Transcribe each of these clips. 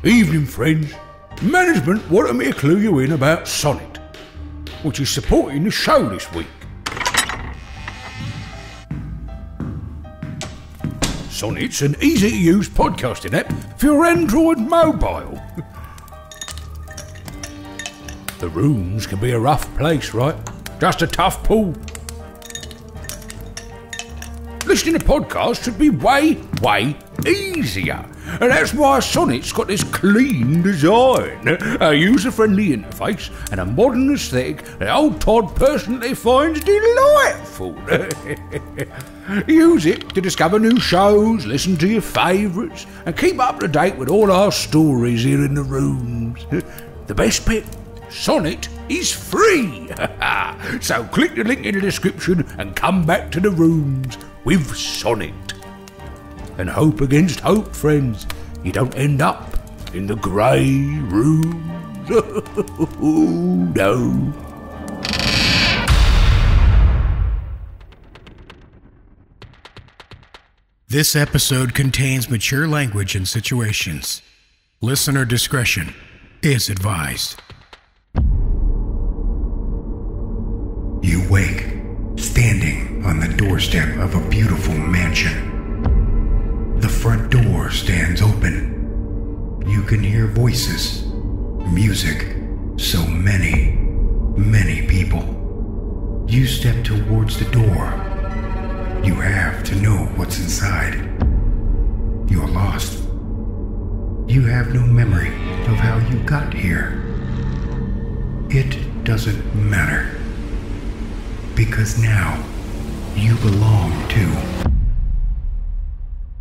Evening, friends. Management wanted me to clue you in about Sonnet, which is supporting the show this week. Sonnet's an easy-to-use podcasting app for your Android mobile. The rooms can be a rough place, right? Just a tough pull. Listening to podcasts should be way easier. And that's why Sonnet's got this clean design, a user-friendly interface, and a modern aesthetic that old Todd personally finds delightful. Use it to discover new shows, listen to your favourites, and keep up to date with all our stories here in the rooms. The best bit? Sonnet is free. So click the link in the description and come back to the rooms with Sonnet. And hope against hope, friends. You don't end up in the grey rooms. No. This episode contains mature language and situations. Listener discretion is advised. You wake, standing on the doorstep of a beautiful mansion. The front door stands open. You can hear voices, music, so many people. You step towards the door. You have to know what's inside. You're lost. You have no memory of how you got here. It doesn't matter. Because now, you belong to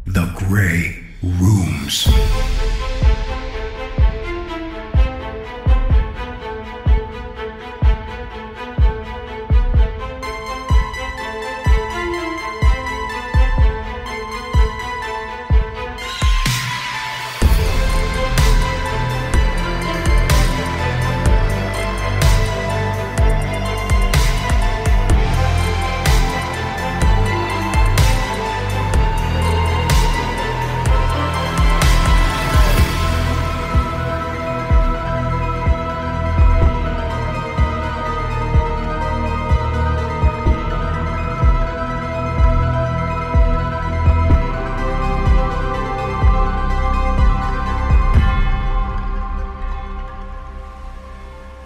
the Grey Rooms.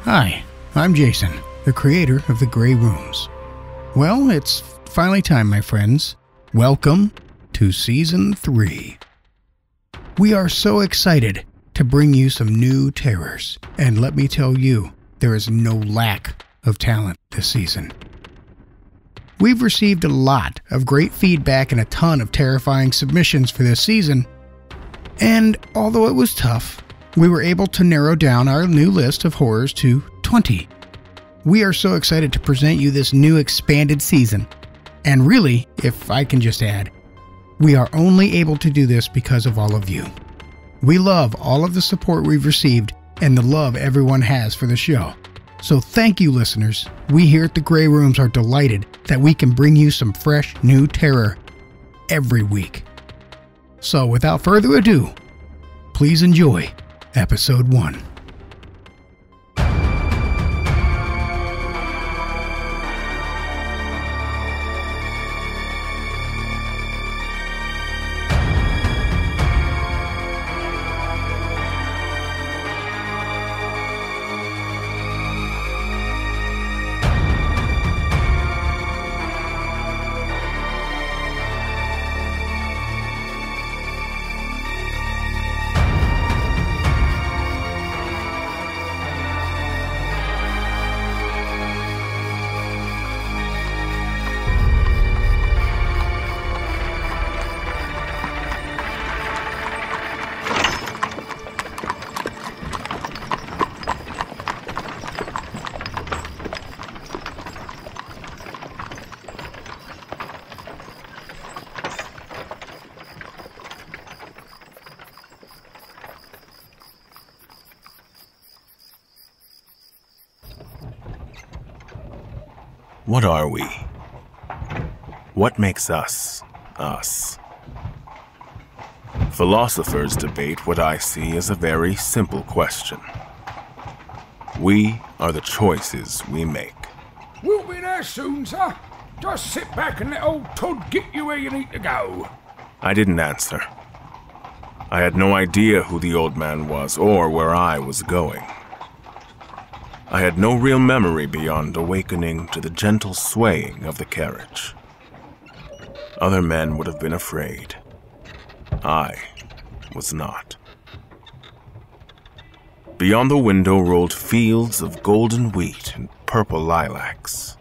Hi, I'm Jason, the creator of the Grey Rooms. Well, it's finally time, my friends. Welcome to Season 3. We are so excited to bring you some new terrors, and let me tell you, there is no lack of talent this season. We've received a lot of great feedback and a ton of terrifying submissions for this season, and although it was tough, we were able to narrow down our new list of horrors to 20. We are so excited to present you this new expanded season. And really, if I can just add, we are only able to do this because of all of you. We love all of the support we've received and the love everyone has for the show. So thank you, listeners. We here at the Grey Rooms are delighted that we can bring you some fresh new terror every week. So without further ado, please enjoy Episode 1. What are we? What makes us, us? Philosophers debate what I see as a very simple question. We are the choices we make. We'll be there soon, sir. Just sit back and let old Todd get you where you need to go. I didn't answer. I had no idea who the old man was or where I was going. I had no real memory beyond awakening to the gentle swaying of the carriage. Other men would have been afraid. I was not. Beyond the window rolled fields of golden wheat and purple lilacs.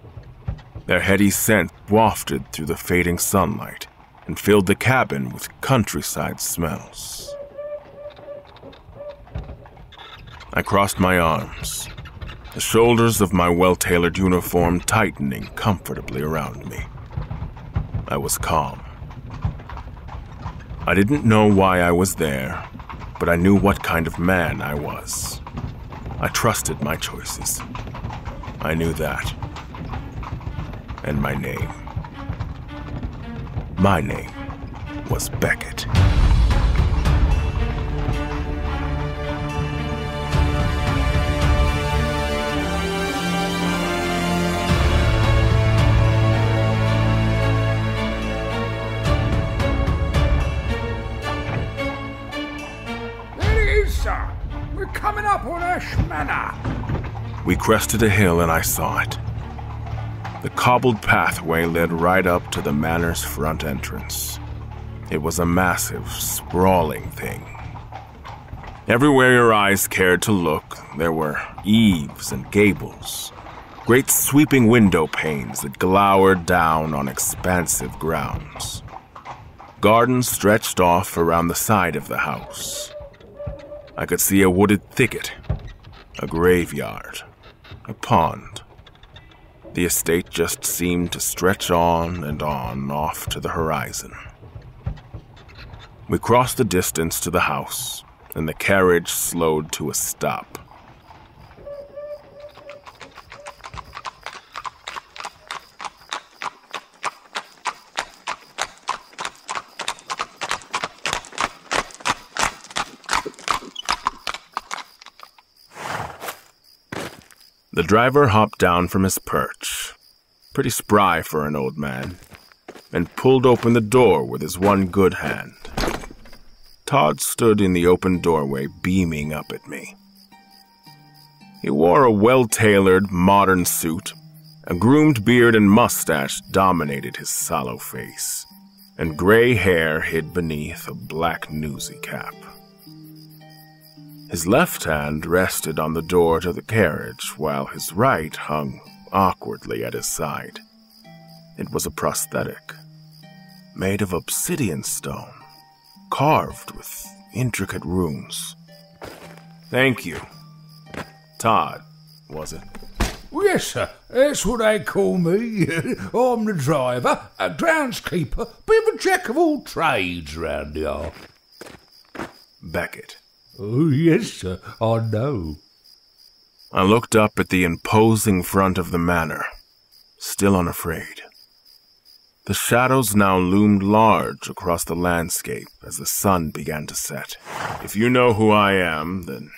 Their heady scent wafted through the fading sunlight and filled the cabin with countryside smells. I crossed my arms, the shoulders of my well-tailored uniform tightening comfortably around me. I was calm. I didn't know why I was there, but I knew what kind of man I was. I trusted my choices. I knew that. And my name. My name was Beckett. We're coming up on Ash Manor. We crested a hill and I saw it. The cobbled pathway led right up to the manor's front entrance. It was a massive, sprawling thing. Everywhere your eyes cared to look, there were eaves and gables, great sweeping window panes that glowered down on expansive grounds. Gardens stretched off around the side of the house. I could see a wooded thicket, a graveyard, a pond. The estate just seemed to stretch on and on off to the horizon. We crossed the distance to the house, and the carriage slowed to a stop. The driver hopped down from his perch, pretty spry for an old man, and pulled open the door with his one good hand. Todd stood in the open doorway, beaming up at me. He wore a well-tailored, modern suit. A groomed beard and mustache dominated his sallow face, and gray hair hid beneath a black newsy cap. His left hand rested on the door to the carriage, while his right hung awkwardly at his side. It was a prosthetic, made of obsidian stone, carved with intricate runes. Thank you. Todd, was it? Yes, sir. That's what they call me. I'm the driver, a groundskeeper, bit of a jack of all trades round here. Beckett. Oh, yes, sir, I know. I looked up at the imposing front of the manor, still unafraid. The shadows now loomed large across the landscape as the sun began to set. If you know who I am, then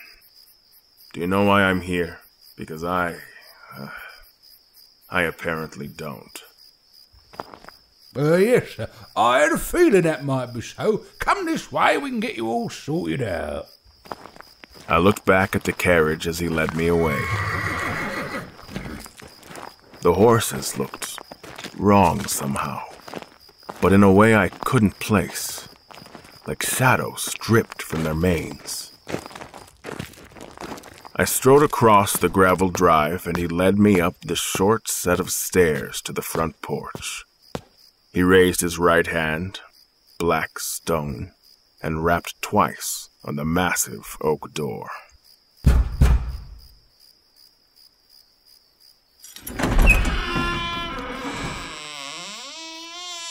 do you know why I'm here? Because I apparently don't. Yes, sir. I had a feeling that might be so. Come this way, we can get you all sorted out. I looked back at the carriage as he led me away. The horses looked wrong somehow, but in a way I couldn't place, like shadows stripped from their manes. I strode across the gravel drive and he led me up the short set of stairs to the front porch. He raised his right hand, black stone, and rapped twice on the massive oak door.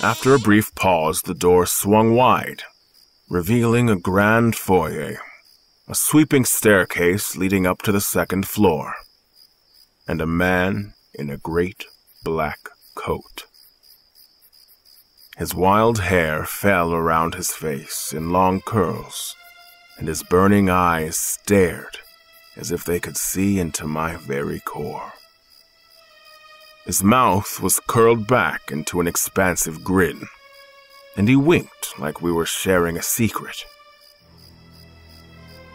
After a brief pause, the door swung wide, revealing a grand foyer, a sweeping staircase leading up to the second floor, and a man in a great black coat. His wild hair fell around his face in long curls, and his burning eyes stared as if they could see into my very core. His mouth was curled back into an expansive grin, and he winked like we were sharing a secret.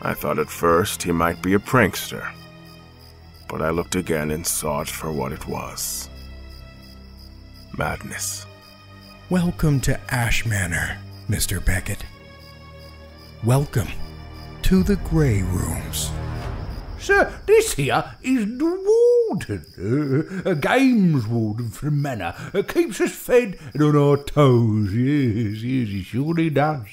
I thought at first he might be a prankster, but I looked again and saw it for what it was. Madness. Welcome to Ash Manor, Mr. Beckett. Welcome to the Grey Rooms. Sir, this here is the Warden, a games warden from Manor. Keeps us fed and on our toes. Yes, he surely does.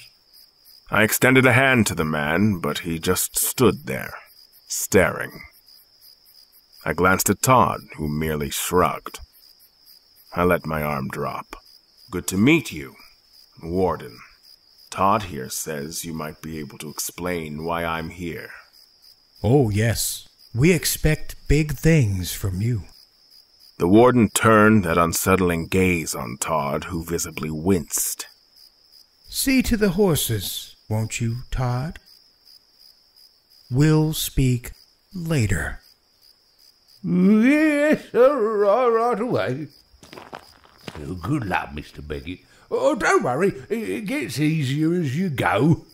I extended a hand to the man, but he just stood there, staring. I glanced at Todd, who merely shrugged. I let my arm drop. Good to meet you, Warden. Todd here says you might be able to explain why I'm here. Oh, yes. We expect big things from you. The Warden turned that unsettling gaze on Todd, who visibly winced. See to the horses, won't you, Todd? We'll speak later. Yes, sir, right away. Oh, good luck, Mr. Beckett. Oh, don't worry, it gets easier as you go.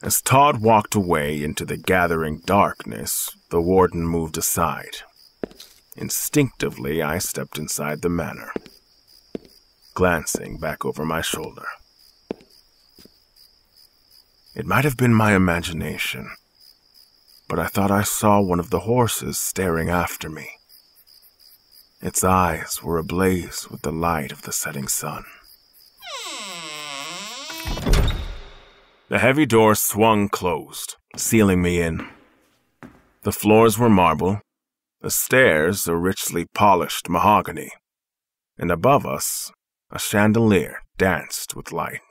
As Todd walked away into the gathering darkness, the Warden moved aside. Instinctively, I stepped inside the manor, glancing back over my shoulder. It might have been my imagination, but I thought I saw one of the horses staring after me. Its eyes were ablaze with the light of the setting sun. The heavy door swung closed, sealing me in. The floors were marble, the stairs a richly polished mahogany, and above us, a chandelier danced with light.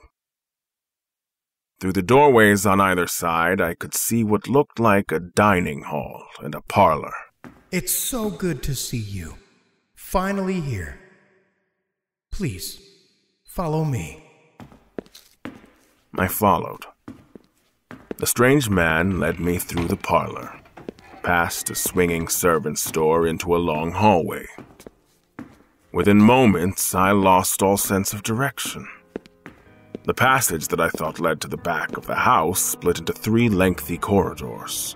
Through the doorways on either side, I could see what looked like a dining hall and a parlor. It's so good to see you. Finally here. Please, follow me. I followed. The strange man led me through the parlor, past a swinging servants' door into a long hallway. Within moments, I lost all sense of direction. The passage that I thought led to the back of the house split into 3 lengthy corridors.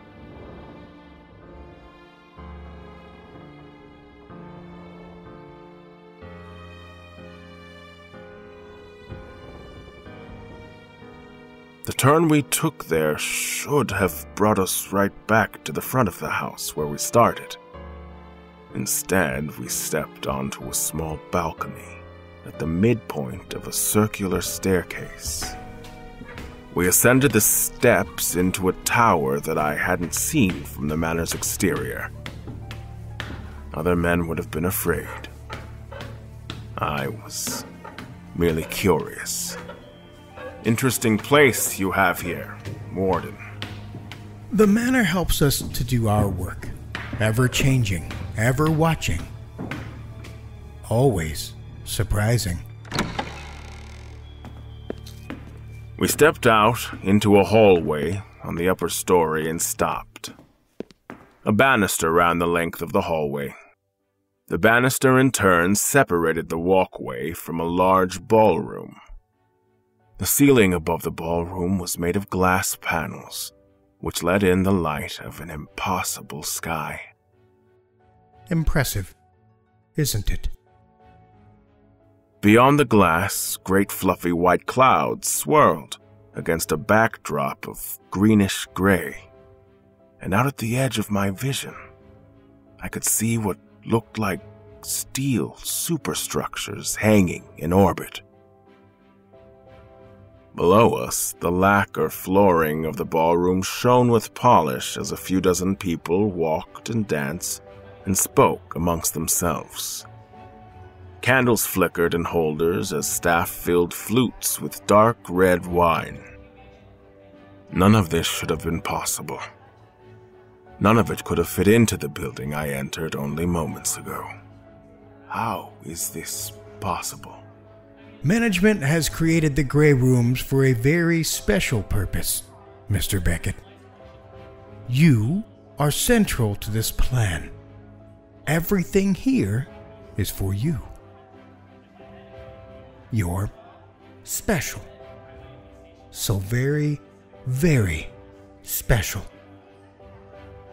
The turn we took there should have brought us right back to the front of the house where we started. Instead, we stepped onto a small balcony at the midpoint of a circular staircase. We ascended the steps into a tower that I hadn't seen from the manor's exterior. Other men would have been afraid. I was merely curious. Interesting place you have here, Warden. The manor helps us to do our work. Ever changing, ever watching. Always surprising. We stepped out into a hallway on the upper story and stopped. A banister ran the length of the hallway. The banister in turn separated the walkway from a large ballroom. The ceiling above the ballroom was made of glass panels, which let in the light of an impossible sky. Impressive, isn't it? Beyond the glass, great fluffy white clouds swirled against a backdrop of greenish-gray. And out at the edge of my vision, I could see what looked like steel superstructures hanging in orbit. Below us, the lacquer flooring of the ballroom shone with polish as a few dozen people walked and danced and spoke amongst themselves. Candles flickered in holders as staff filled flutes with dark red wine. None of this should have been possible. None of it could have fit into the building I entered only moments ago. How is this possible? Management has created the Grey Rooms for a very special purpose, Mr. Beckett. You are central to this plan. Everything here is for you. You're special. So very, very special.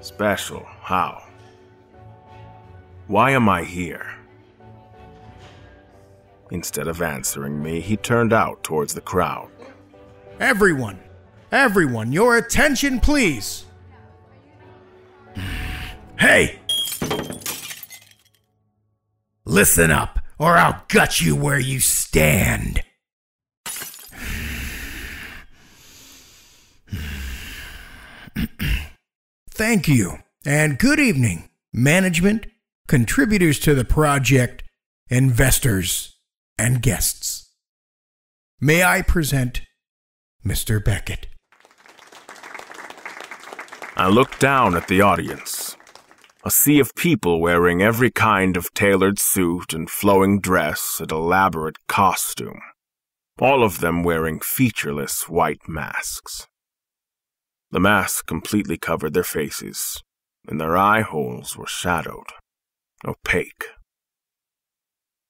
Special? How? Why am I here? Instead of answering me, he turned out towards the crowd. Everyone, your attention, please. Hey! Listen up, or I'll gut you where you stand. Thank you, and good evening, management, contributors to the project, investors, and guests. May I present Mr. Beckett. I looked down at the audience. A sea of people wearing every kind of tailored suit and flowing dress and elaborate costume. All of them wearing featureless white masks. The masks completely covered their faces, and their eye holes were shadowed, opaque.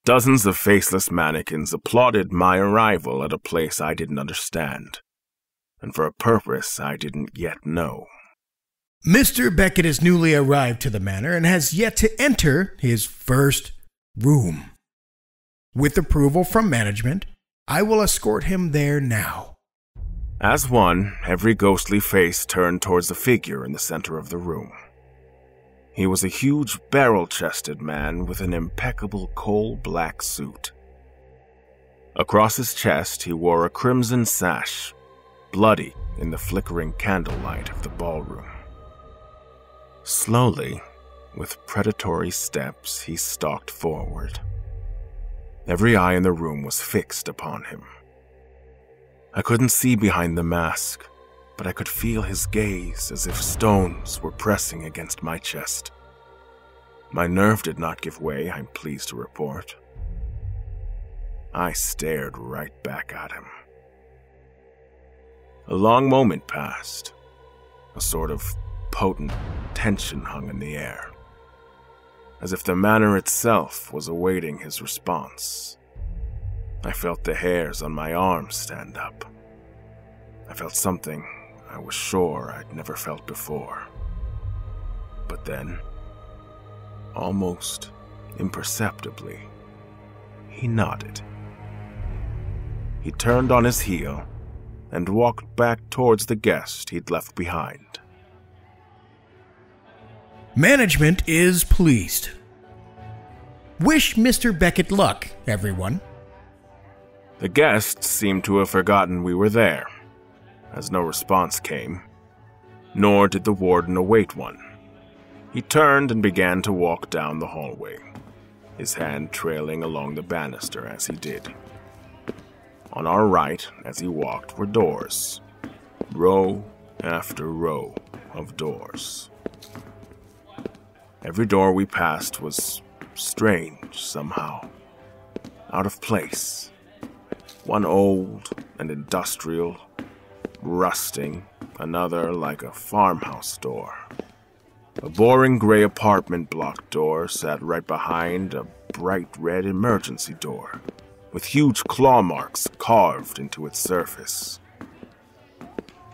Dozens of faceless mannequins applauded my arrival at a place I didn't understand, and for a purpose I didn't yet know. Mr. Beckett is newly arrived to the manor and has yet to enter his first room. With approval from management, I will escort him there now. As one, every ghostly face turned towards the figure in the center of the room. He was a huge barrel-chested man with an impeccable coal-black suit. Across his chest he wore a crimson sash, bloody in the flickering candlelight of the ballroom. Slowly, with predatory steps, he stalked forward. Every eye in the room was fixed upon him. I couldn't see behind the mask, but I could feel his gaze as if stones were pressing against my chest. My nerve did not give way, I'm pleased to report. I stared right back at him. A long moment passed. A sort of potent tension hung in the air, as if the manor itself was awaiting his response. I felt the hairs on my arms stand up. I felt something I was sure I'd never felt before. But then, almost imperceptibly, he nodded. He turned on his heel and walked back towards the guest he'd left behind. Management is pleased. Wish Mr. Beckett luck, everyone. The guests seemed to have forgotten we were there, as no response came, nor did the warden await one. He turned and began to walk down the hallway, his hand trailing along the banister as he did. On our right, as he walked, were doors, row after row of doors. Every door we passed was strange somehow, out of place. One old and industrial, rusting, another like a farmhouse door. A boring gray apartment block door sat right behind a bright red emergency door, with huge claw marks carved into its surface.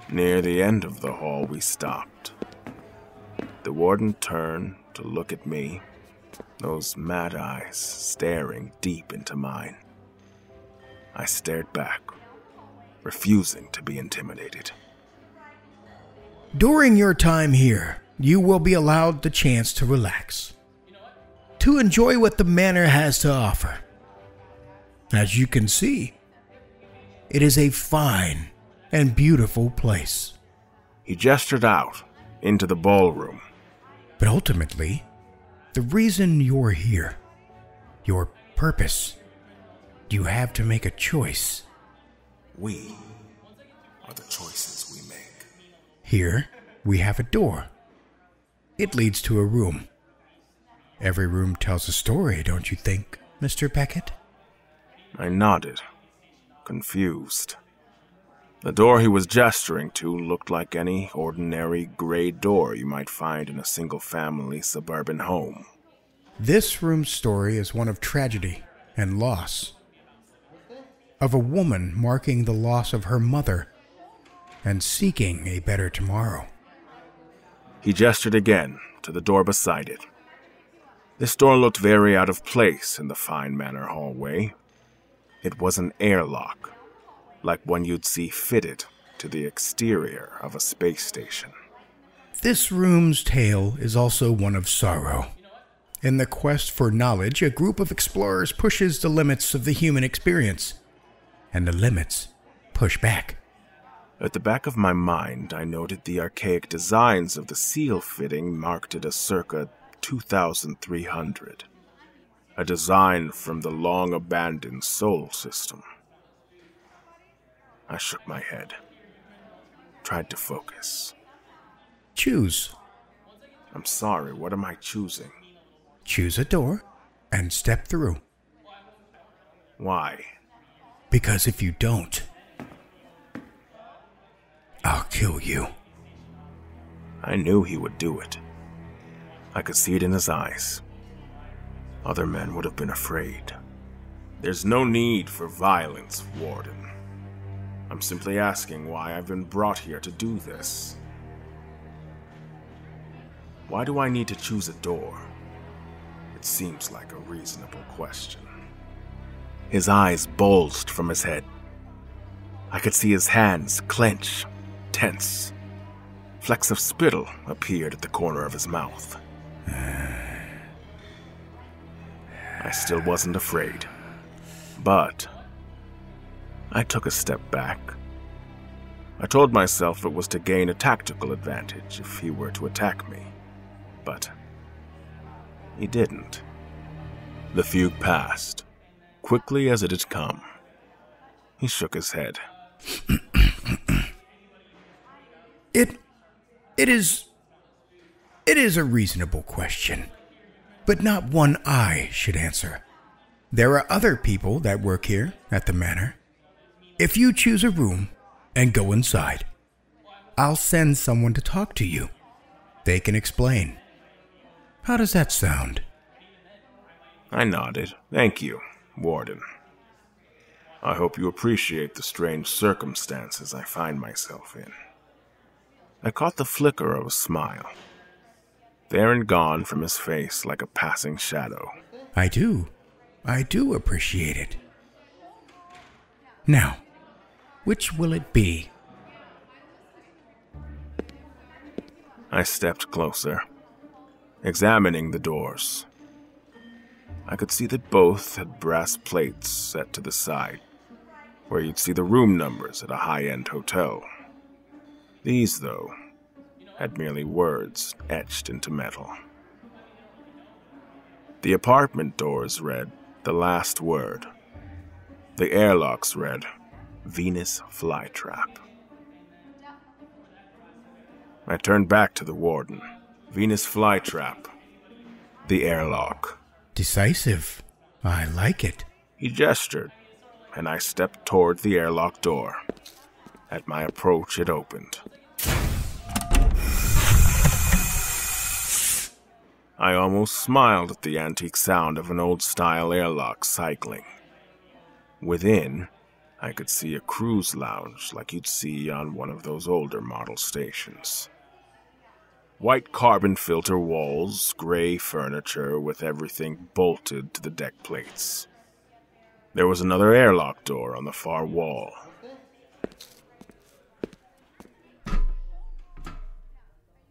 Near the end of the hall we stopped. The warden turned to look at me, those mad eyes staring deep into mine. I stared back, refusing to be intimidated. During your time here, you will be allowed the chance to relax, to enjoy what the manor has to offer. As you can see, it is a fine and beautiful place. He gestured out into the ballroom. But ultimately, the reason you're here, your purpose, you have to make a choice. We are the choices we make. Here, we have a door. It leads to a room. Every room tells a story, don't you think, Mr. Beckett? I nodded, confused. The door he was gesturing to looked like any ordinary gray door you might find in a single-family suburban home. This room's story is one of tragedy and loss. Of a woman marking the loss of her mother and seeking a better tomorrow. He gestured again to the door beside it. This door looked very out of place in the fine manor hallway. It was an airlock, like one you'd see fitted to the exterior of a space station. This room's tale is also one of sorrow. In the quest for knowledge, a group of explorers pushes the limits of the human experience, and the limits push back. At the back of my mind, I noted the archaic designs of the seal fitting marked it as circa 2300. A design from the long-abandoned Sol system. I shook my head. Tried to focus. Choose. I'm sorry, what am I choosing? Choose a door and step through. Why? Because if you don't, I'll kill you. I knew he would do it. I could see it in his eyes. Other men would have been afraid. There's no need for violence, Warden. I'm simply asking why I've been brought here to do this. Why do I need to choose a door? It seems like a reasonable question. His eyes bulged from his head. I could see his hands clench, tense. Flecks of spittle appeared at the corner of his mouth. I still wasn't afraid, but I took a step back. I told myself it was to gain a tactical advantage if he were to attack me, but he didn't. The fugue passed, quickly as it had come. He shook his head. It is a reasonable question, but not one I should answer. There are other people that work here at the manor. If you choose a room and go inside, I'll send someone to talk to you. They can explain. How does that sound? I nodded. Thank you, Warden. I hope you appreciate the strange circumstances I find myself in. I caught the flicker of a smile. There and gone from his face like a passing shadow. I do appreciate it. Now, which will it be? I stepped closer, examining the doors. I could see that both had brass plates set to the side, where you'd see the room numbers at a high-end hotel. These, though, had merely words etched into metal. The apartment doors read, "The Last Word." The airlocks read, "Venus Flytrap." I turned back to the Warden. Venus Flytrap. The airlock. Decisive. I like it. He gestured, and I stepped toward the airlock door. At my approach, it opened. I almost smiled at the antique sound of an old-style airlock cycling. Within, I could see a cruise lounge like you'd see on one of those older model stations. White carbon filter walls, gray furniture with everything bolted to the deck plates. There was another airlock door on the far wall.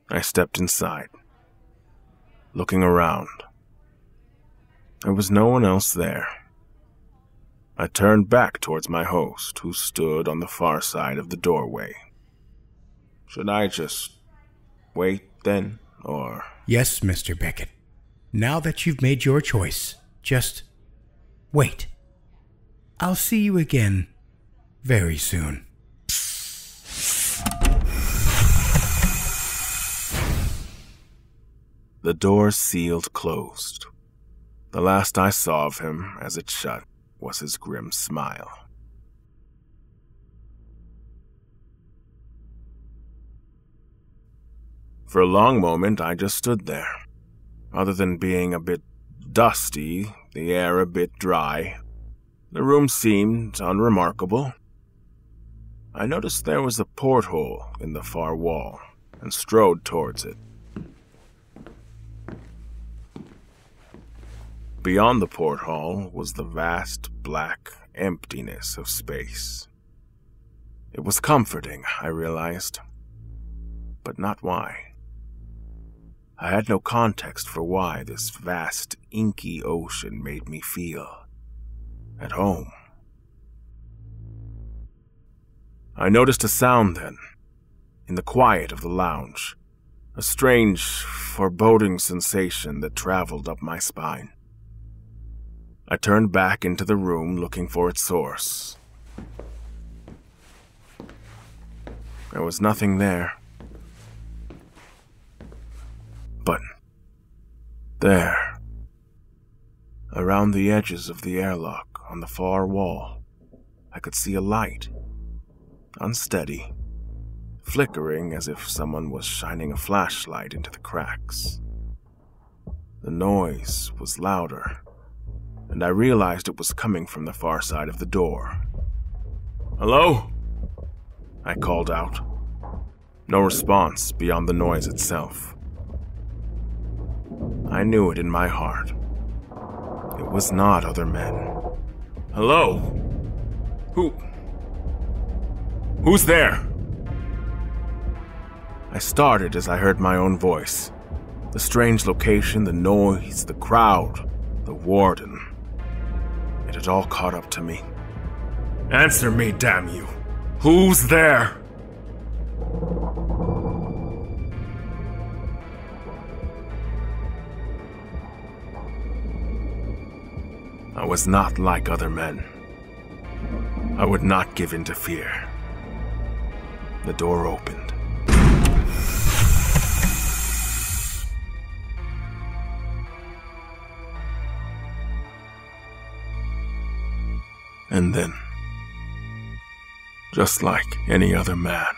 I stepped inside, looking around. There was no one else there. I turned back towards my host, who stood on the far side of the doorway. Should I just wait then, or... Yes, Mr. Beckett. Now that you've made your choice, just wait. I'll see you again very soon. The door sealed closed. The last I saw of him as it shut was his grim smile. For a long moment, I just stood there. Other than being a bit dusty, the air a bit dry, the room seemed unremarkable. I noticed there was a porthole in the far wall and strode towards it. Beyond the porthole was the vast, black emptiness of space. It was comforting, I realized, but not why. I had no context for why this vast, inky ocean made me feel at home. I noticed a sound then, in the quiet of the lounge, a strange, foreboding sensation that traveled up my spine. I turned back into the room looking for its source. There was nothing there. But there, around the edges of the airlock on the far wall, I could see a light, unsteady, flickering as if someone was shining a flashlight into the cracks. The noise was louder, and I realized it was coming from the far side of the door. "Hello?" I called out. No response beyond the noise itself. I knew it in my heart. It was not other men. "Hello? Who's there?" I started as I heard my own voice. The strange location, the noise, the crowd, the Warden. It had all caught up to me. "Answer me, damn you! Who's there?" I was not like other men. I would not give in to fear. The door opened. And then, just like any other man,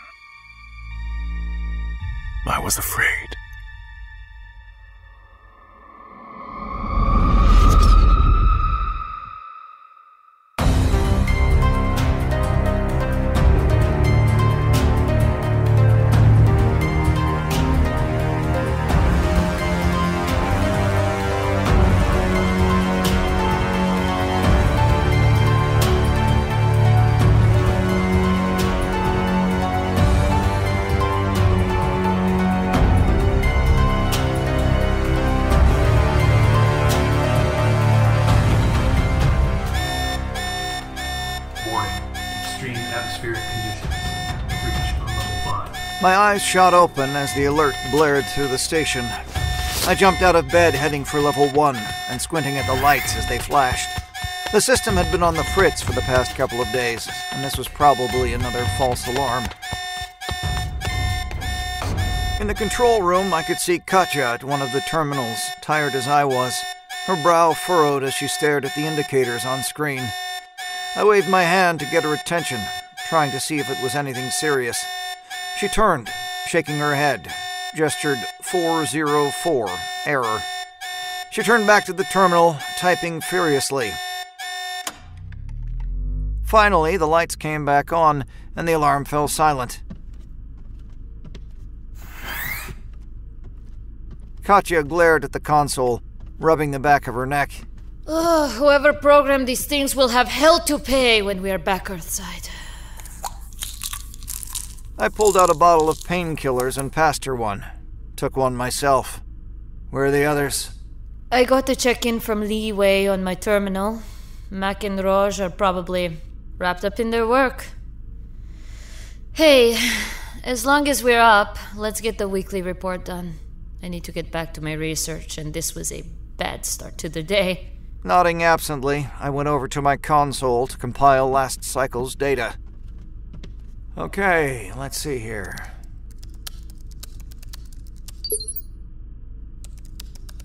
I was afraid. My eyes shot open as the alert blared through the station. I jumped out of bed heading for level 1 and squinting at the lights as they flashed. The system had been on the fritz for the past couple of days, and this was probably another false alarm. In the control room, I could see Katya at one of the terminals, tired as I was, her brow furrowed as she stared at the indicators on screen. I waved my hand to get her attention, trying to see if it was anything serious. She turned, shaking her head, gestured 404, error. She turned back to the terminal, typing furiously. Finally, the lights came back on, and the alarm fell silent. Katya glared at the console, rubbing the back of her neck. Whoever programmed these things will have hell to pay when we are back Earthside. I pulled out a bottle of painkillers and passed her one. Took one myself. Where are the others? I got a check-in from Leeway on my terminal. Mac and Raj are probably wrapped up in their work. Hey, as long as we're up, let's get the weekly report done. I need to get back to my research, and this was a bad start to the day. Nodding absently, I went over to my console to compile last cycle's data. Okay, let's see here.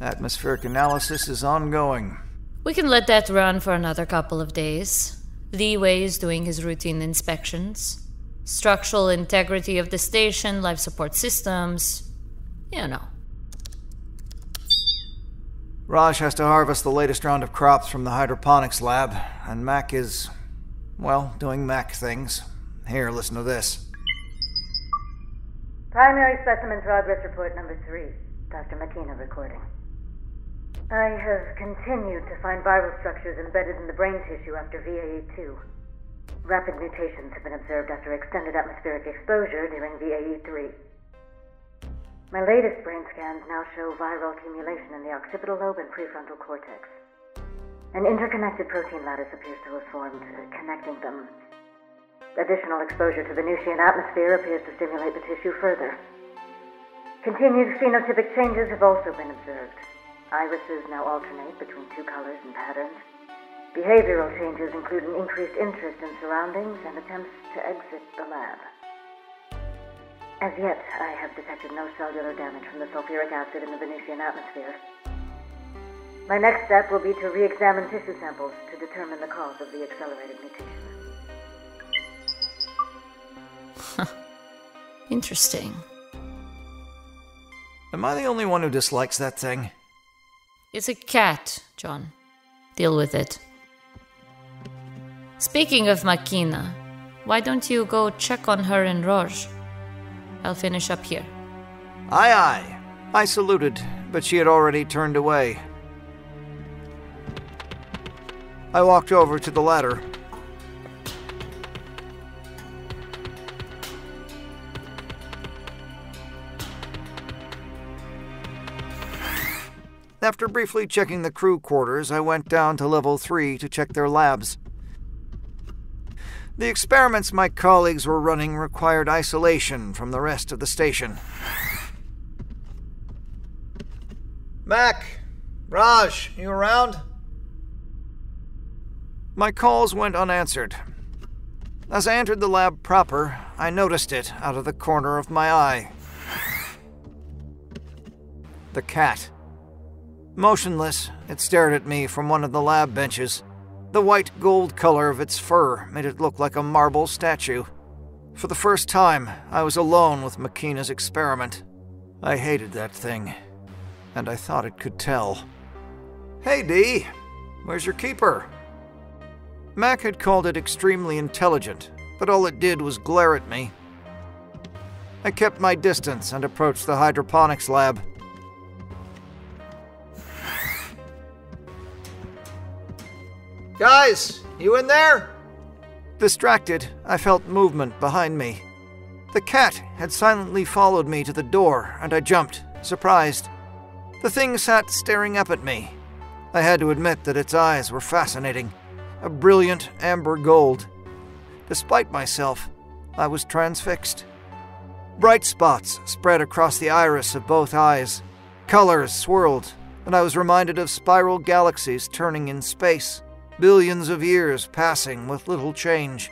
Atmospheric analysis is ongoing. We can let that run for another couple of days. Leeway is doing his routine inspections. Structural integrity of the station, life support systems. You know. Raj has to harvest the latest round of crops from the hydroponics lab, and Mac is, well, doing Mac things. Here, listen to this. Primary specimen progress report number 3. Dr. Makena recording. I have continued to find viral structures embedded in the brain tissue after VAE2. Rapid mutations have been observed after extended atmospheric exposure during VAE3. My latest brain scans now show viral accumulation in the occipital lobe and prefrontal cortex. An interconnected protein lattice appears to have formed, connecting them. Additional exposure to Venusian atmosphere appears to stimulate the tissue further. Continued phenotypic changes have also been observed. Irises now alternate between 2 colors and patterns. Behavioral changes include an increased interest in surroundings and attempts to exit the lab. As yet, I have detected no cellular damage from the sulfuric acid in the Venusian atmosphere. My next step will be to re-examine tissue samples to determine the cause of the accelerated mutation. Interesting. Am I the only one who dislikes that thing? It's a cat, John. Deal with it. Speaking of Makena, why don't you go check on her and Roj? I'll finish up here. Aye, aye. I saluted, but she had already turned away. I walked over to the ladder. After briefly checking the crew quarters, I went down to level 3 to check their labs. The experiments my colleagues were running required isolation from the rest of the station. Mac! Raj, you around? My calls went unanswered. As I entered the lab proper, I noticed it out of the corner of my eye. The cat. Motionless, it stared at me from one of the lab benches. The white gold color of its fur made it look like a marble statue. For the first time, I was alone with Makena's experiment. I hated that thing, and I thought it could tell. Hey, Dee, where's your keeper? Mac had called it extremely intelligent, but all it did was glare at me. I kept my distance and approached the hydroponics lab. Guys, you in there? Distracted, I felt movement behind me. The cat had silently followed me to the door, and I jumped, surprised. The thing sat staring up at me. I had to admit that its eyes were fascinating, a brilliant amber gold. Despite myself, I was transfixed. Bright spots spread across the iris of both eyes. Colors swirled, and I was reminded of spiral galaxies turning in space. Billions of years passing with little change.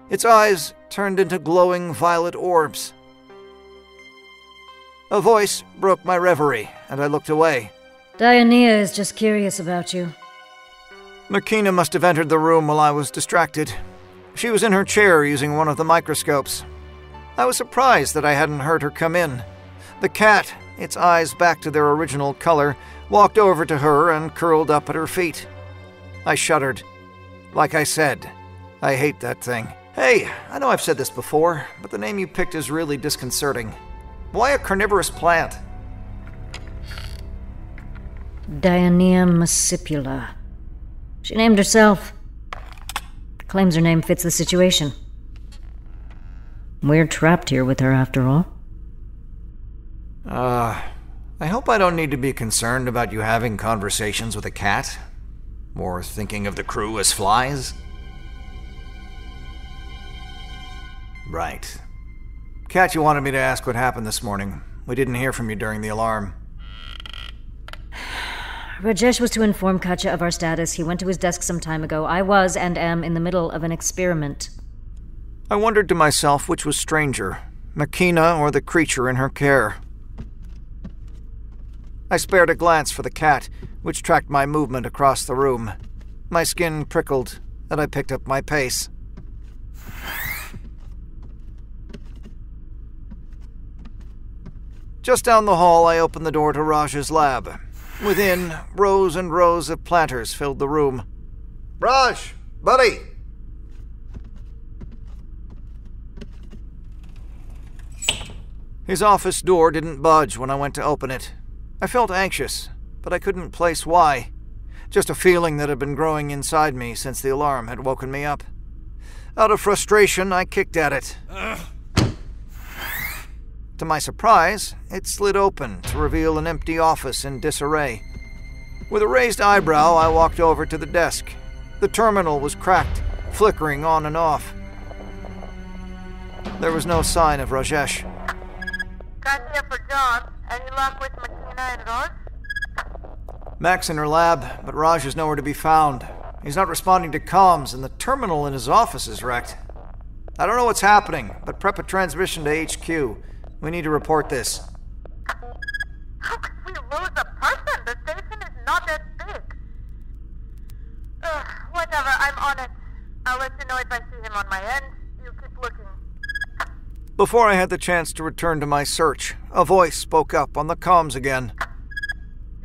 Its eyes turned into glowing violet orbs. A voice broke my reverie, and I looked away. Diania is just curious about you. Makena must have entered the room while I was distracted. She was in her chair using one of the microscopes. I was surprised that I hadn't heard her come in. The cat, its eyes back to their original color, walked over to her and curled up at her feet. I shuddered. Like I said, I hate that thing. Hey, I know I've said this before, but the name you picked is really disconcerting. Why a carnivorous plant? Diania Muscipula. She named herself. Claims her name fits the situation. We're trapped here with her after all. I hope I don't need to be concerned about you having conversations with a cat. Or thinking of the crew as flies? Right. Katya wanted me to ask what happened this morning. We didn't hear from you during the alarm. Rajesh was to inform Katya of our status. He went to his desk some time ago. I was and am in the middle of an experiment. I wondered to myself which was stranger, Makena or the creature in her care. I spared a glance for the cat, which tracked my movement across the room. My skin prickled, and I picked up my pace. Just down the hall, I opened the door to Raj's lab. Within, rows and rows of planters filled the room. "Raj, buddy!" His office door didn't budge when I went to open it. I felt anxious, but I couldn't place why. Just a feeling that had been growing inside me since the alarm had woken me up. Out of frustration, I kicked at it. To my surprise, it slid open to reveal an empty office in disarray. With a raised eyebrow, I walked over to the desk. The terminal was cracked, flickering on and off. There was no sign of Rajesh. Katya for John. Any luck with Makena and Raj? Mac's in her lab, but Raj is nowhere to be found. He's not responding to comms, and the terminal in his office is wrecked. I don't know what's happening, but prep a transmission to HQ. We need to report this. How could we lose a person? The station is not that big. Whatever, I'm on it. I'll let you know if I see him on my end. You keep looking. Before I had the chance to return to my search, a voice spoke up on the comms again.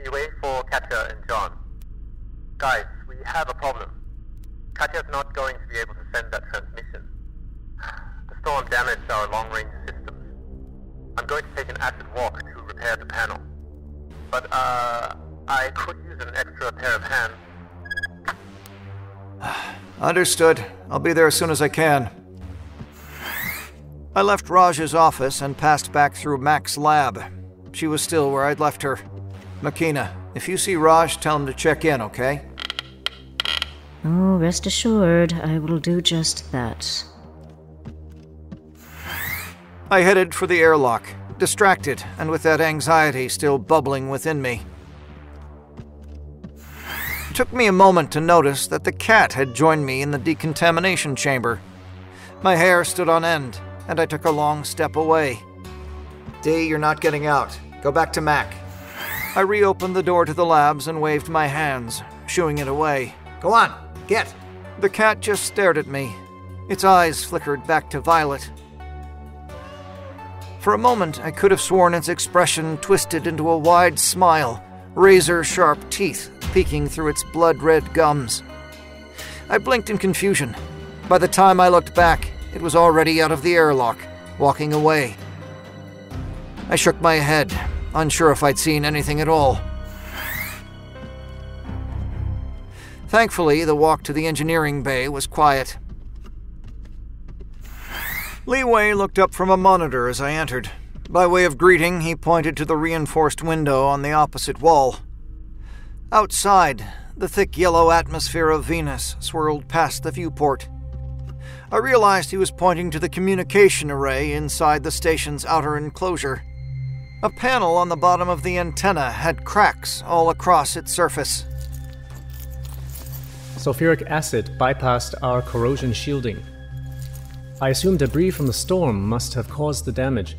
We wait for Katya and John. Guys, we have a problem. Katya's not going to be able to send that transmission. The storm damaged our long-range systems. I'm going to take an acid walk to repair the panel. But, I could use an extra pair of hands. Understood. I'll be there as soon as I can. I left Raj's office and passed back through Mac's lab. She was still where I'd left her. Makena, if you see Raj, tell him to check in, okay? Oh, rest assured, I will do just that. I headed for the airlock, distracted and with that anxiety still bubbling within me. It took me a moment to notice that the cat had joined me in the decontamination chamber. My hair stood on end, and I took a long step away. "Dee, you're not getting out. Go back to Mac." I reopened the door to the labs and waved my hands, shooing it away. "Go on, get!" The cat just stared at me. Its eyes flickered back to violet. For a moment, I could have sworn its expression twisted into a wide smile, razor-sharp teeth peeking through its blood-red gums. I blinked in confusion. By the time I looked back, it was already out of the airlock, walking away. I shook my head, unsure if I'd seen anything at all. Thankfully, the walk to the engineering bay was quiet. Li Wei looked up from a monitor as I entered. By way of greeting, he pointed to the reinforced window on the opposite wall. Outside, the thick yellow atmosphere of Venus swirled past the viewport. I realized he was pointing to the communication array inside the station's outer enclosure. A panel on the bottom of the antenna had cracks all across its surface. Sulfuric acid bypassed our corrosion shielding. I assume debris from the storm must have caused the damage.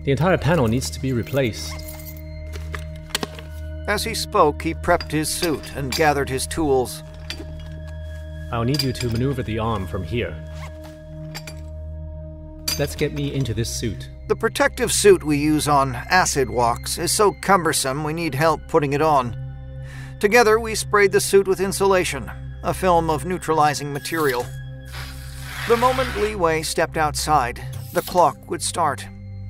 The entire panel needs to be replaced. As he spoke, he prepped his suit and gathered his tools. I'll need you to maneuver the arm from here. Let's get me into this suit. The protective suit we use on acid walks is so cumbersome we need help putting it on. Together, we sprayed the suit with insulation, a film of neutralizing material. The moment Li Wei stepped outside, the clock would start.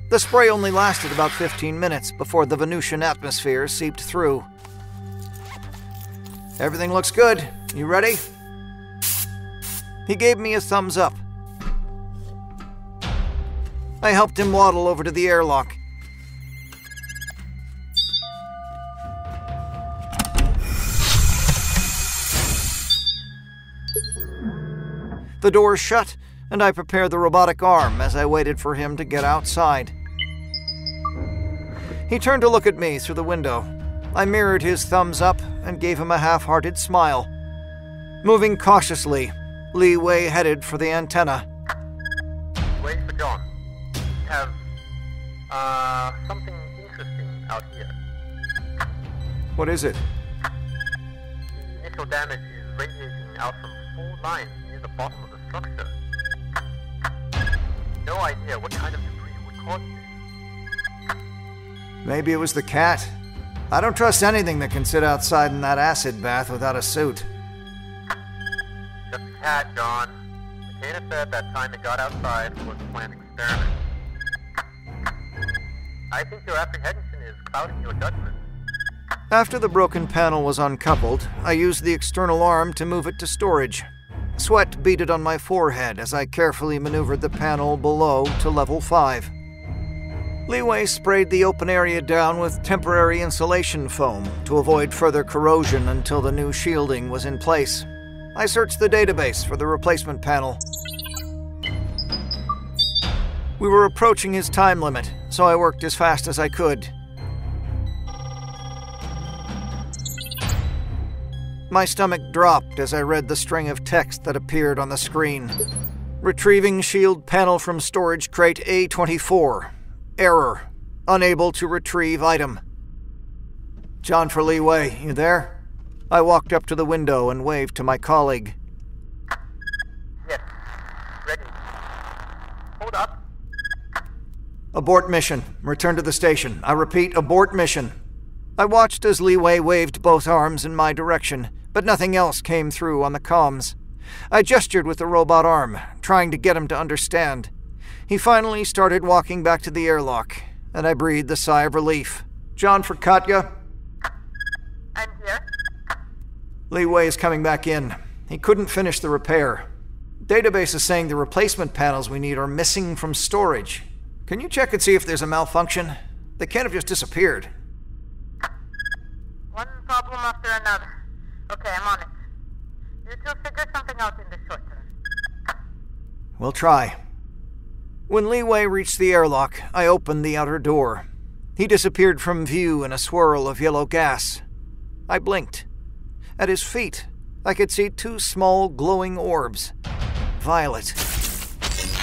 The spray only lasted about 15 minutes before the Venusian atmosphere seeped through. "Everything looks good. You ready?" He gave me a thumbs up. I helped him waddle over to the airlock. The door shut, and I prepared the robotic arm as I waited for him to get outside. He turned to look at me through the window. I mirrored his thumbs up and gave him a half-hearted smile. Moving cautiously, Li Wei headed for the antenna. Wait for John. We have, something interesting out here. What is it? The initial damage is radiating out from 4 lines near the bottom of the structure. No idea what kind of debris would cause this. Maybe it was the cat. I don't trust anything that can sit outside in that acid bath without a suit. Just a cat, John. Makena said that time it got outside was a planned experiment. I think your apprehension is clouding your judgment. After the broken panel was uncoupled, I used the external arm to move it to storage. Sweat beaded on my forehead as I carefully maneuvered the panel below to level 5. Leeway sprayed the open area down with temporary insulation foam to avoid further corrosion until the new shielding was in place. I searched the database for the replacement panel. We were approaching his time limit, so I worked as fast as I could. My stomach dropped as I read the string of text that appeared on the screen. Retrieving shield panel from storage crate A24. Error. Unable to retrieve item. John for Leeway, you there? I walked up to the window and waved to my colleague. Yes. Ready. Hold up. Abort mission. Return to the station. I repeat, abort mission. I watched as Leeway waved both arms in my direction, but nothing else came through on the comms. I gestured with the robot arm, trying to get him to understand. He finally started walking back to the airlock, and I breathed a sigh of relief. John for Katya? I'm here. Leeway is coming back in. He couldn't finish the repair. Database is saying the replacement panels we need are missing from storage. Can you check and see if there's a malfunction? They can't have just disappeared. One problem after another. Okay, I'm on it. You two figure something out in the short term. We'll try. When Leeway reached the airlock, I opened the outer door. He disappeared from view in a swirl of yellow gas. I blinked. At his feet, I could see 2 small glowing orbs. Violet.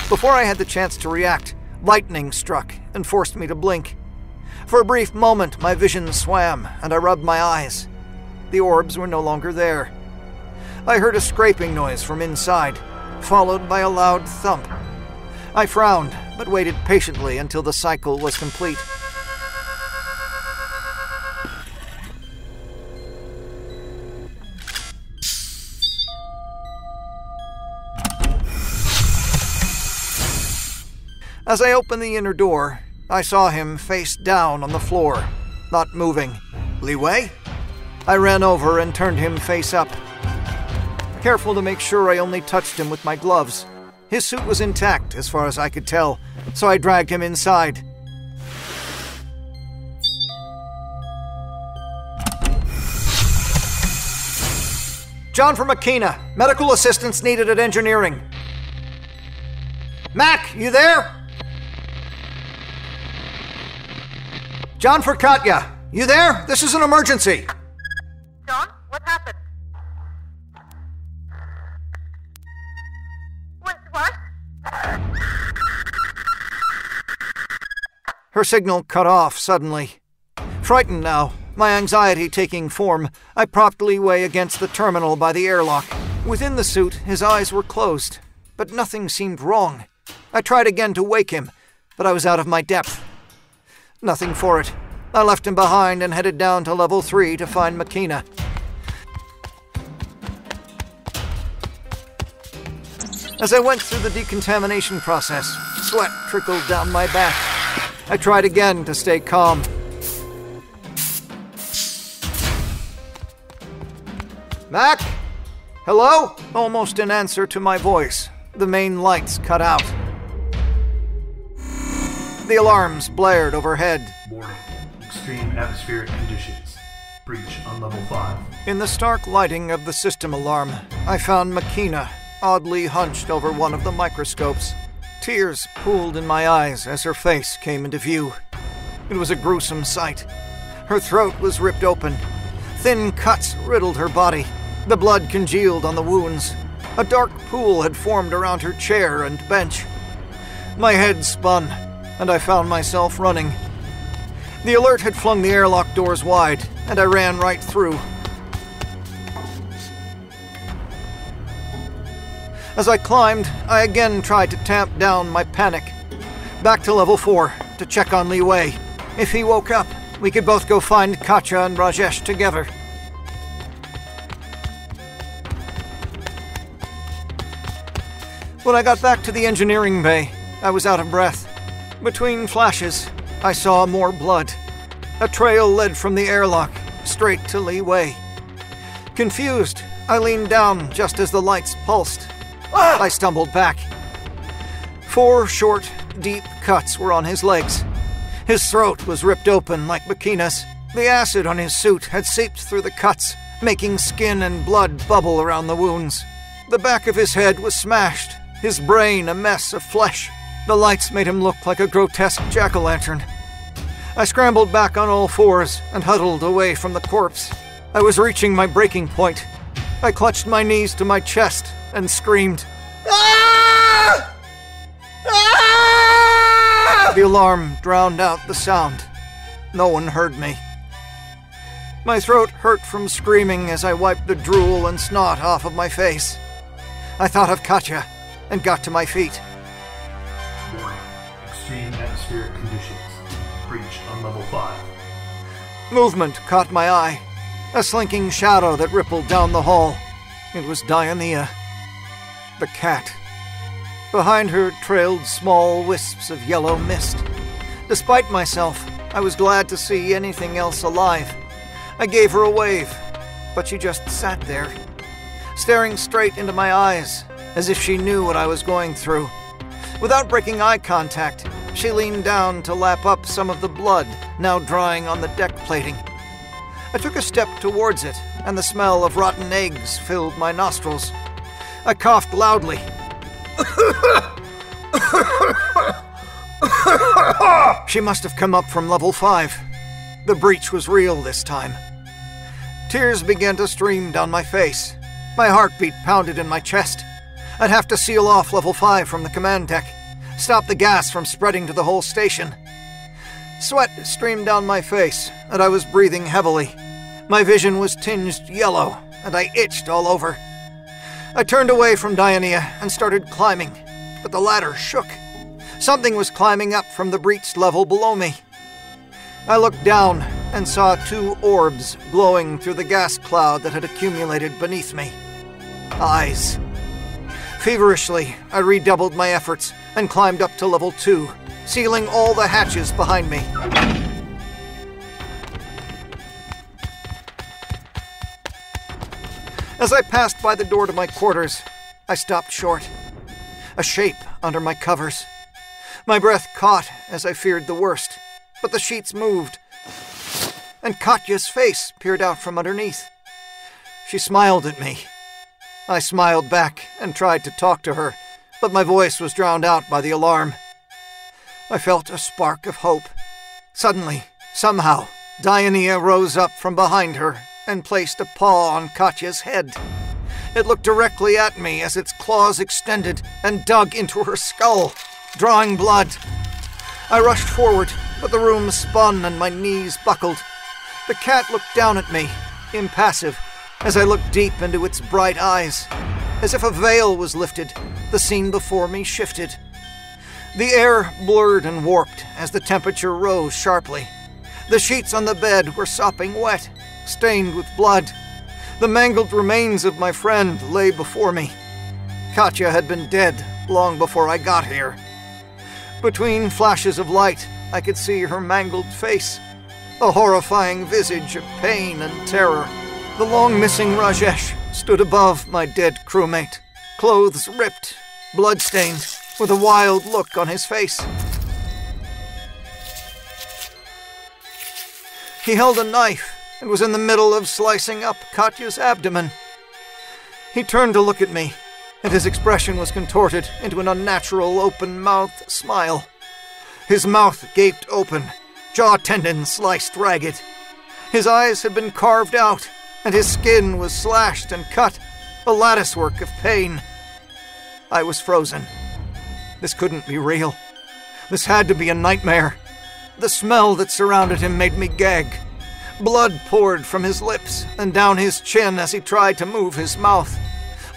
Before I had the chance to react, lightning struck and forced me to blink. For a brief moment, my vision swam, and I rubbed my eyes. The orbs were no longer there. I heard a scraping noise from inside, followed by a loud thump. I frowned, but waited patiently until the cycle was complete. As I opened the inner door, I saw him face down on the floor, not moving. Leeway? I ran over and turned him face up. Careful to make sure I only touched him with my gloves. His suit was intact, as far as I could tell, so I dragged him inside. John for Makena. Medical assistance needed at engineering. Mac, you there? John for Katya. You there? This is an emergency. John, what happened? Wait, what? Her signal cut off suddenly. Frightened now, my anxiety taking form, I propped Leeway against the terminal by the airlock. Within the suit, his eyes were closed, but nothing seemed wrong. I tried again to wake him, but I was out of my depth. Nothing for it. I left him behind and headed down to level 3 to find Makena. As I went through the decontamination process, sweat trickled down my back. I tried again to stay calm. Mac? Hello? Almost in answer to my voice, the main lights cut out. The alarms blared overhead. Warning. Extreme atmospheric conditions. Breach on level 5. In the stark lighting of the system alarm, I found Makena, oddly hunched over one of the microscopes. Tears pooled in my eyes as her face came into view. It was a gruesome sight. Her throat was ripped open. Thin cuts riddled her body. The blood congealed on the wounds. A dark pool had formed around her chair and bench. My head spun, and I found myself running. The alert had flung the airlock doors wide, and I ran right through. As I climbed, I again tried to tamp down my panic. Back to level 4 to check on Li Wei. If he woke up, we could both go find Katya and Rajesh together. When I got back to the engineering bay, I was out of breath. Between flashes, I saw more blood. A trail led from the airlock straight to Li Wei. Confused, I leaned down just as the lights pulsed. I stumbled back. 4 short, deep cuts were on his legs. His throat was ripped open like Makena's. The acid on his suit had seeped through the cuts, making skin and blood bubble around the wounds. The back of his head was smashed, his brain a mess of flesh. The lights made him look like a grotesque jack-o'-lantern. I scrambled back on all 4s and huddled away from the corpse. I was reaching my breaking point. I clutched my knees to my chest and screamed. Ah! Ah! The alarm drowned out the sound. No one heard me. My throat hurt from screaming as I wiped the drool and snot off of my face. I thought of Katya and got to my feet. Warning. Extreme atmospheric conditions. Breach on level 5. Movement caught my eye. A slinking shadow that rippled down the hall. It was Diania, the cat. Behind her trailed small wisps of yellow mist. Despite myself, I was glad to see anything else alive. I gave her a wave, but she just sat there, staring straight into my eyes, as if she knew what I was going through. Without breaking eye contact, she leaned down to lap up some of the blood now drying on the deck plating. I took a step towards it, and the smell of rotten eggs filled my nostrils. I coughed loudly. She must have come up from level 5. The breach was real this time. Tears began to stream down my face. My heartbeat pounded in my chest. I'd have to seal off level 5 from the command deck, stop the gas from spreading to the whole station. Sweat streamed down my face, and I was breathing heavily. My vision was tinged yellow, and I itched all over. I turned away from Diania and started climbing, but the ladder shook. Something was climbing up from the breached level below me. I looked down and saw 2 orbs glowing through the gas cloud that had accumulated beneath me. Eyes. Feverishly, I redoubled my efforts and climbed up to level 2, sealing all the hatches behind me. As I passed by the door to my quarters, I stopped short. A shape under my covers. My breath caught as I feared the worst, but the sheets moved, and Katya's face peered out from underneath. She smiled at me. I smiled back and tried to talk to her, but my voice was drowned out by the alarm. I felt a spark of hope. Suddenly, somehow, Diania rose up from behind her and placed a paw on Katya's head. It looked directly at me as its claws extended and dug into her skull, drawing blood. I rushed forward, but the room spun and my knees buckled. The cat looked down at me, impassive, as I looked deep into its bright eyes. As if a veil was lifted, the scene before me shifted. The air blurred and warped as the temperature rose sharply. The sheets on the bed were sopping wet, stained with blood. The mangled remains of my friend lay before me. Katya had been dead long before I got here. Between flashes of light, I could see her mangled face, a horrifying visage of pain and terror. The long-missing Rajesh stood above my dead crewmate, clothes ripped, blood-stained, with a wild look on his face. He held a knife and was in the middle of slicing up Katya's abdomen. He turned to look at me, and his expression was contorted into an unnatural open-mouthed smile. His mouth gaped open, jaw tendons sliced ragged. His eyes had been carved out, and his skin was slashed and cut, a latticework of pain. I was frozen. This couldn't be real. This had to be a nightmare. The smell that surrounded him made me gag. Blood poured from his lips and down his chin as he tried to move his mouth.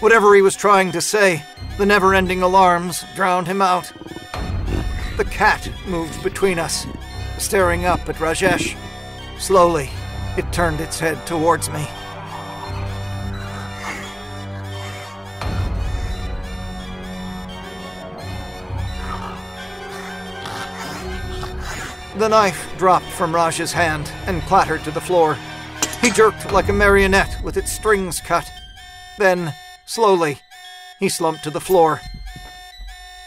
Whatever he was trying to say, the never-ending alarms drowned him out. The cat moved between us, staring up at Rajesh. Slowly, it turned its head towards me. The knife dropped from Raj's hand and clattered to the floor. He jerked like a marionette with its strings cut. Then, slowly, he slumped to the floor.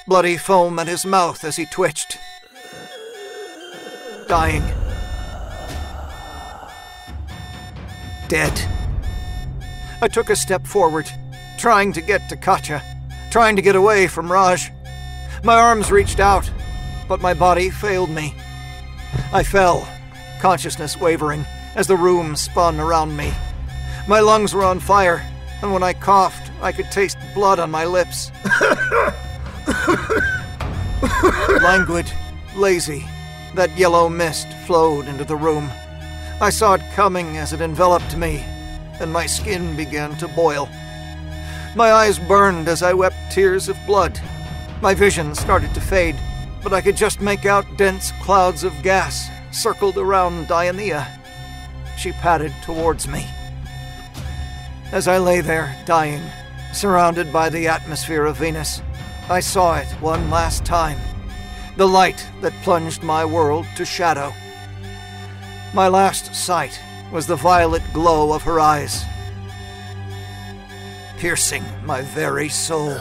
Bloody foam at his mouth as he twitched. Dying. Dead. I took a step forward, trying to get to Katya, trying to get away from Raj. My arms reached out, but my body failed me. I fell, consciousness wavering, as the room spun around me. My lungs were on fire, and when I coughed, I could taste blood on my lips. Languid, lazy, that yellow mist flowed into the room. I saw it coming as it enveloped me, and my skin began to boil. My eyes burned as I wept tears of blood. My vision started to fade, but I could just make out dense clouds of gas circled around Dianea. She padded towards me. As I lay there, dying, surrounded by the atmosphere of Venus, I saw it one last time. The light that plunged my world to shadow. My last sight was the violet glow of her eyes, piercing my very soul.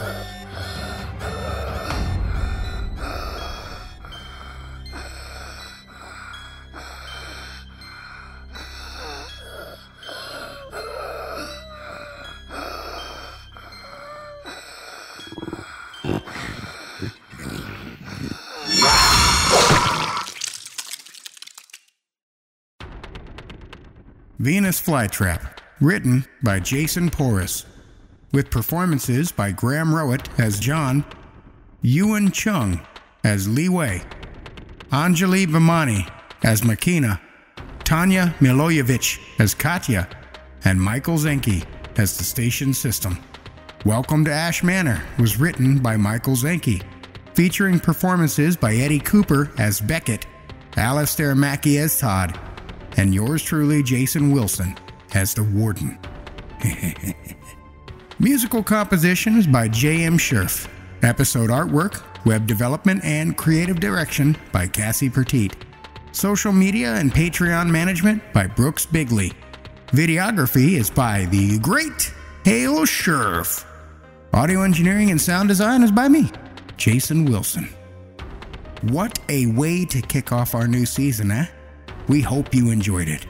Venus Flytrap, written by Jason Pouris, with performances by Graham Rowat as John, Ewan Chung as Li Wei, Anjali Bhimani as Makena, Tanja Milojevic as Katya, and Michael Zenke as the station system. Welcome to Ash Manor was written by Michael Zenke, featuring performances by Eddie Cooper as Beckett, Alistair Mackey as Todd, and yours truly, Jason Wilson, as the Warden. Musical composition is by J.M. Scherf. Episode artwork, web development, and creative direction by Cassie Pertite. Social media and Patreon management by Brooks Bigley. Videography is by the great Hale Scherf. Audio engineering and sound design is by me, Jason Wilson. What a way to kick off our new season, eh? We hope you enjoyed it.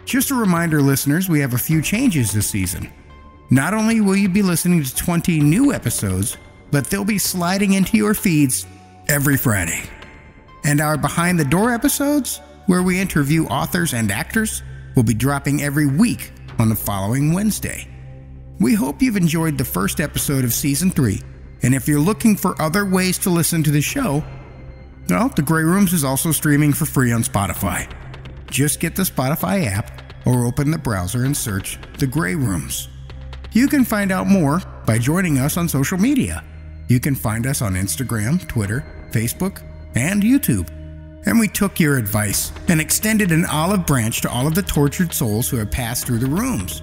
Just a reminder, listeners, we have a few changes this season. Not only will you be listening to 20 new episodes, but they'll be sliding into your feeds every Friday. And our Behind the Door episodes, where we interview authors and actors, will be dropping every week on the following Wednesday. We hope you've enjoyed the first episode of Season 3, and if you're looking for other ways to listen to the show, well, The Grey Rooms is also streaming for free on Spotify. Just get the Spotify app or open the browser and search The Grey Rooms. You can find out more by joining us on social media. You can find us on Instagram, Twitter, Facebook, and YouTube. And we took your advice and extended an olive branch to all of the tortured souls who have passed through the rooms.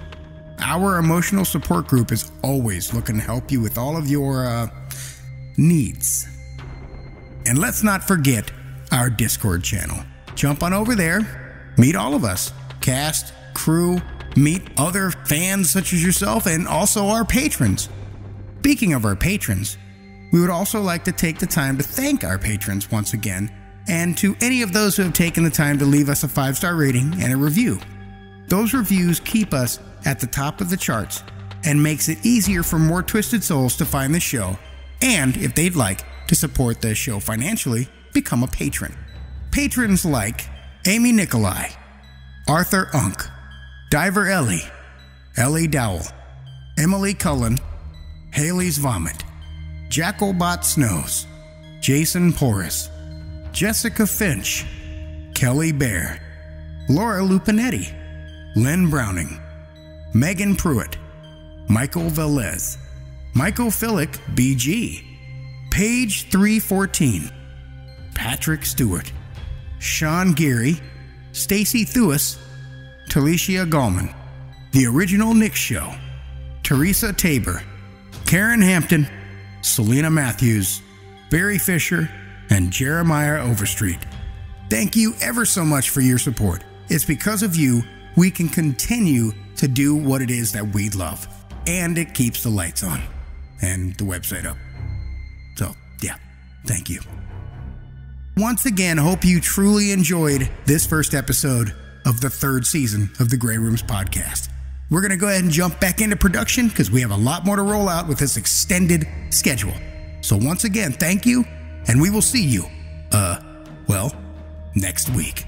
Our emotional support group is always looking to help you with all of your, needs. And let's not forget our Discord channel. Jump on over there. Meet all of us, cast, crew, meet other fans such as yourself, and also our patrons. Speaking of our patrons, we would also like to take the time to thank our patrons once again, and to any of those who have taken the time to leave us a 5-star rating and a review. Those reviews keep us at the top of the charts and makes it easier for more twisted souls to find the show, and if they'd like to support the show financially, become a patron. Patrons like Amy Nikolai, Arthur Unk, Diver Ellie, Ellie Dowell, Emily Cullen, Haley's Vomit, Jackalbot Snows, Jason Pouris, Jessica Finch, Kelly Bear, Laura Lupinetti, Len Browning, Megan Pruitt, Michael Velez, Michael Philick, BG, Page 314, Patrick Stewart, Sean Geary, Stacy Thuis, Talicia Gallman, The Original Nick Show, Teresa Tabor, Karen Hampton, Selena Matthews, Barry Fisher, and Jeremiah Overstreet. Thank you ever so much for your support. It's because of you we can continue to do what it is that we love. And it keeps the lights on and the website up. So, yeah, thank you. Once again, hope you truly enjoyed this first episode of the third season of the Grey Rooms podcast. We're going to go ahead and jump back into production because we have a lot more to roll out with this extended schedule. So once again, thank you, and we will see you, next week.